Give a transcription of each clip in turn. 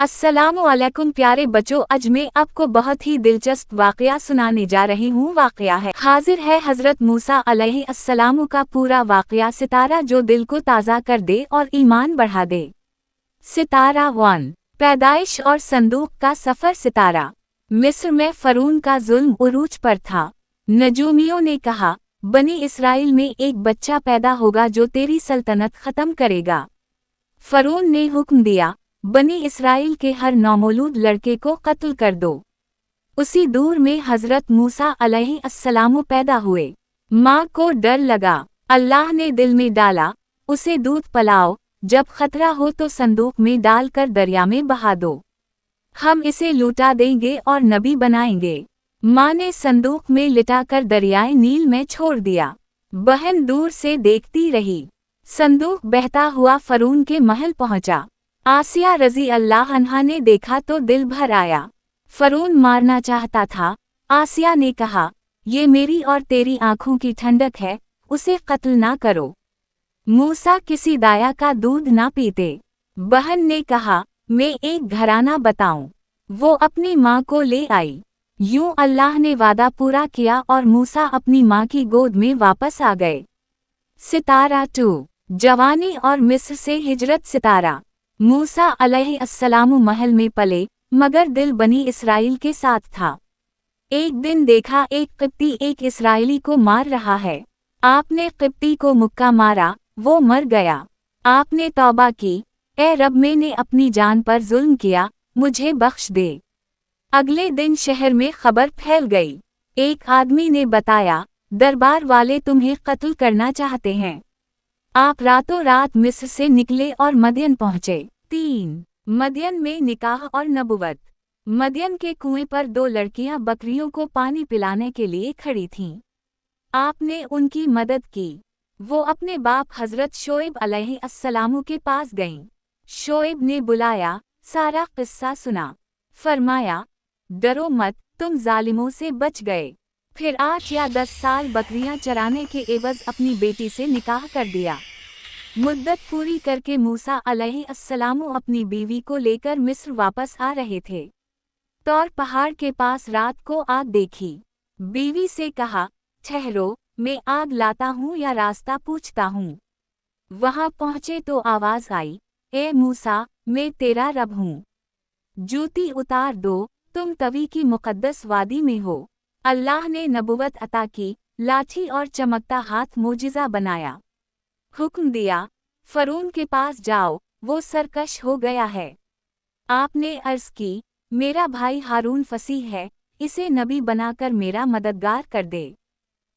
अस्सलामु अलैकुम प्यारे बच्चों, आज मैं आपको बहुत ही दिलचस्प वाक़या सुनाने जा रही हूँ। वाक़या है हाजिर है हज़रत मूसा अलैहिस्सलाम का पूरा वाक़या, सितारा जो दिल को ताज़ा कर दे और ईमान बढ़ा दे। सितारा 1, पैदाइश और संदूक का सफ़र। सितारा। मिस्र में फ़रऊन का जुल्म उरूज पर था। नजूमियों ने कहा, बनी इसराइल में एक बच्चा पैदा होगा जो तेरी सल्तनत ख़त्म करेगा। फ़रऊन ने हुक्म दिया, बनी इसराइल के हर नौमौलूद लड़के को कत्ल कर दो। उसी दूर में हज़रत मूसा अलैहिस्सलाम पैदा हुए। माँ को डर लगा। अल्लाह ने दिल में डाला, उसे दूध पिलाओ, जब खतरा हो तो संदूक में डालकर दरिया में बहा दो। हम इसे लुटा देंगे और नबी बनाएंगे। माँ ने संदूक में लिटाकर दरियाए नील में छोड़ दिया। बहन दूर से देखती रही। संदूक बहता हुआ फ़रऊन के महल पहुंचा। आसिया रज़ी अल्लाह अन्हा ने देखा तो दिल भर आया। फ़रऊन मारना चाहता था। आसिया ने कहा, ये मेरी और तेरी आंखों की ठंडक है, उसे कत्ल ना करो। मूसा किसी दाया का दूध ना पीते। बहन ने कहा, मैं एक घराना बताऊं। वो अपनी माँ को ले आई। यूं अल्लाह ने वादा पूरा किया और मूसा अपनी माँ की गोद में वापस आ गए। सितारा 2, जवानी और मिस्र से हिजरत। सितारा। मूसा अलैहिस्सलाम महल में पले, मगर दिल बनी इसराइल के साथ था। एक दिन देखा एक क़िब्ती एक इसराइली को मार रहा है। आपने क़िब्ती को मुक्का मारा, वो मर गया। आपने तौबा की, ए रब, मैंने अपनी जान पर जुल्म किया, मुझे बख्श दे। अगले दिन शहर में खबर फैल गई। एक आदमी ने बताया, दरबार वाले तुम्हें कत्ल करना चाहते हैं। आप रातों रात मिस्र से निकले और मदियन पहुँचे। 3, मदियन में निकाह और नबुवत। मदियन के कुएं पर 2 लड़कियां बकरियों को पानी पिलाने के लिए खड़ी थीं। आपने उनकी मदद की। वो अपने बाप हज़रत शोएब अलैहिस्सलाम के पास गईं। शोएब ने बुलाया, सारा किस्सा सुना। फरमाया, डरो मत, तुम जालिमों से बच गए। फिर 8 या 10 साल बकरियां चराने के एवज अपनी बेटी से निकाह कर दिया। मुद्दत पूरी करके मूसा अलैहिस्सलाम अपनी बीवी को लेकर मिस्र वापस आ रहे थे। तौर पहाड़ के पास रात को आग देखी। बीवी से कहा, ठहरो, मैं आग लाता हूँ या रास्ता पूछता हूँ। वहां पहुँचे तो आवाज आई, ए मूसा, मैं तेरा रब हूँ। जूती उतार दो, तुम तवी की मुक़द्दस वादी में हो। अल्लाह ने नबुवत अता की, लाठी और चमकता हाथ मोजिज़ा बनाया। हुक्म दिया, फ़रऊन के पास जाओ, वो सरकश हो गया है। आपने अर्ज़ की, मेरा भाई हारून फसीह है, इसे नबी बनाकर मेरा मददगार कर दे।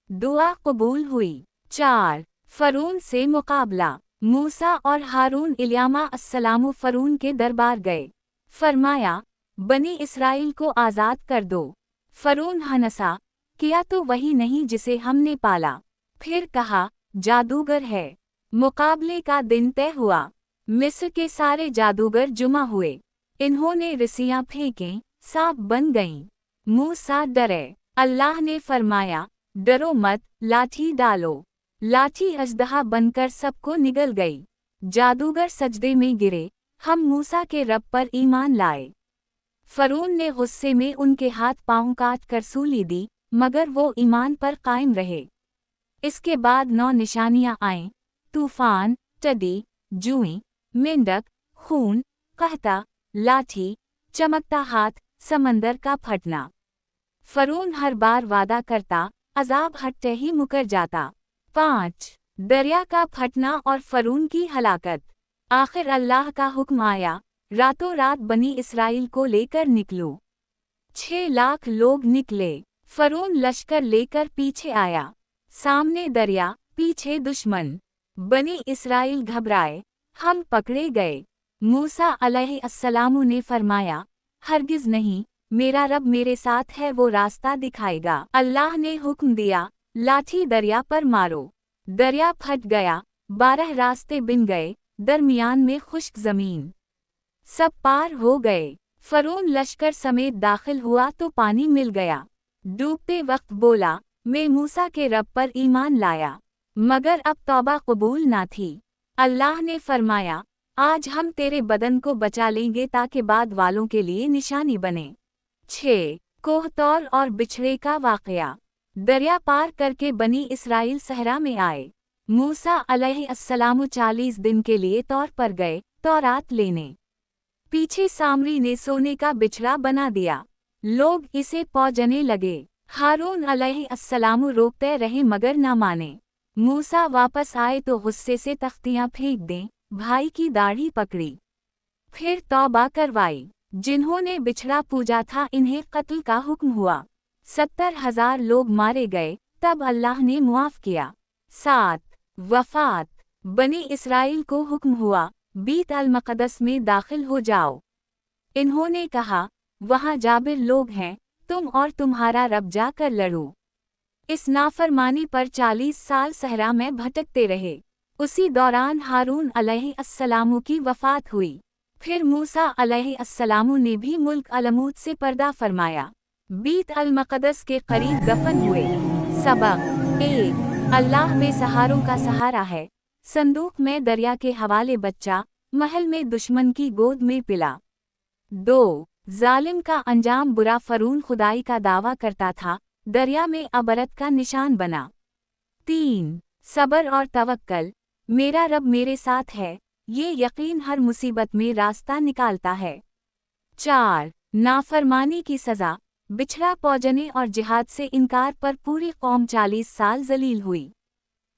दुआ कबूल हुई। 4, फ़रऊन से मुकाबला। मूसा और हारून अलैहिस्सलाम फ़रऊन के दरबार गए। फरमाया, बनी इसराइल को आज़ाद कर दो। फ़रऊन हंसा, किया तो वही नहीं जिसे हमने पाला। फिर कहा, जादूगर है। मुकाबले का दिन तय हुआ। मिस्र के सारे जादूगर जुमा हुए। इन्होंने रस्सियां फेंकें, सांप बन गईं। मूसा डरे। अल्लाह ने फरमाया, डरो मत, लाठी डालो। लाठी अजदहा बनकर सबको निगल गई। जादूगर सजदे में गिरे, हम मूसा के रब पर ईमान लाए। फ़रऊन ने गुस्से में उनके हाथ पांव काट कर सूली दी, मगर वो ईमान पर कायम रहे। इसके बाद 9 निशानियां आईं, तूफान, टडी, जुई, मेंढक, खून, कहता, लाठी, चमकता हाथ, समंदर का फटना। फ़रऊन हर बार वादा करता, अजाब हटते ही मुकर जाता। 5, दरिया का फटना और फ़रऊन की हलाकत। आखिर अल्लाह का हुक्म आया, रातों रात बनी इसराइल को लेकर निकलो। 6 लाख लोग निकले। फ़रऊन लश्कर लेकर पीछे आया। सामने दरिया, पीछे दुश्मन। बनी इसराइल घबराए, हम पकड़े गए। मूसा अलैहिस्सलाम ने फरमाया, हरगिज़ नहीं, मेरा रब मेरे साथ है, वो रास्ता दिखाएगा। अल्लाह ने हुक्म दिया, लाठी दरिया पर मारो। दरिया फट गया, 12 रास्ते बिन गए, दरमियान में खुश्क ज़मीन। सब पार हो गए। फ़रऊन लश्कर समेत दाखिल हुआ तो पानी मिल गया। डूबते वक्त बोला, मैं मूसा के रब पर ईमान लाया, मगर अब तौबा कबूल ना थी। अल्लाह ने फरमाया, आज हम तेरे बदन को बचा लेंगे ताकि बाद वालों के लिए निशानी बने। 6. कोहतौर और बिछड़े का वाकया। दरिया पार करके बनी इसराइल सहरा में आए। मूसा अलैहिस्सलाम 40 दिन के लिए तौर पर गए तौरात लेने। पीछे सामरी ने सोने का बिछड़ा बना दिया। लोग इसे पौजने लगे। हारून अलैहिस्सलाम रोकते रहे मगर न माने। मूसा वापस आए तो गुस्से से तख्तियां फेंक दें, भाई की दाढ़ी पकड़ी। फिर तौबा करवाई। जिन्होंने बिछड़ा पूजा था इन्हें कत्ल का हुक्म हुआ। 70,000 लोग मारे गए, तब अल्लाह ने मुआफ किया। 7. वफात। बनी इसराइल को हुक्म हुआ, बीत अल मक़दस में दाखिल हो जाओ। इन्होंने कहा, वहाँ जाबिर लोग हैं, तुम और तुम्हारा रब जाकर लड़ो। इस नाफरमानी पर 40 साल सहरा में भटकते रहे। उसी दौरान हारून अलैहिस्सलाम की वफात हुई। फिर मूसा अलैहिस्सलाम ने भी मुल्क अलमूद से पर्दा फरमाया। बीत अल मक़दस के करीब दफन हुए। सबक 1. अल्लाह बेसहारों का सहारा है। संदूक में दरिया के हवाले बच्चा, महल में दुश्मन की गोद में पिला। 2. जालिम का अंजाम बुरा। फरून खुदाई का दावा करता था, दरिया में अबरत का निशान बना। 3. सब्र और तवक्कल। मेरा रब मेरे साथ है, ये यकीन हर मुसीबत में रास्ता निकालता है। 4. नाफरमानी की सज़ा। बिछड़ा पौजने और जिहाद से इनकार पर पूरी कौम 40 साल जलील हुई।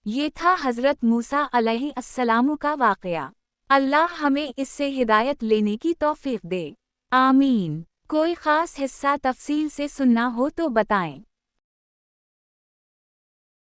ये था हज़रत मूसा अलैहिस्सलाम का वाक़या। अल्लाह हमें इससे हिदायत लेने की तौफ़ीक़ दे। आमीन। कोई ख़ास हिस्सा तफ़सील से सुनना हो तो बताएं।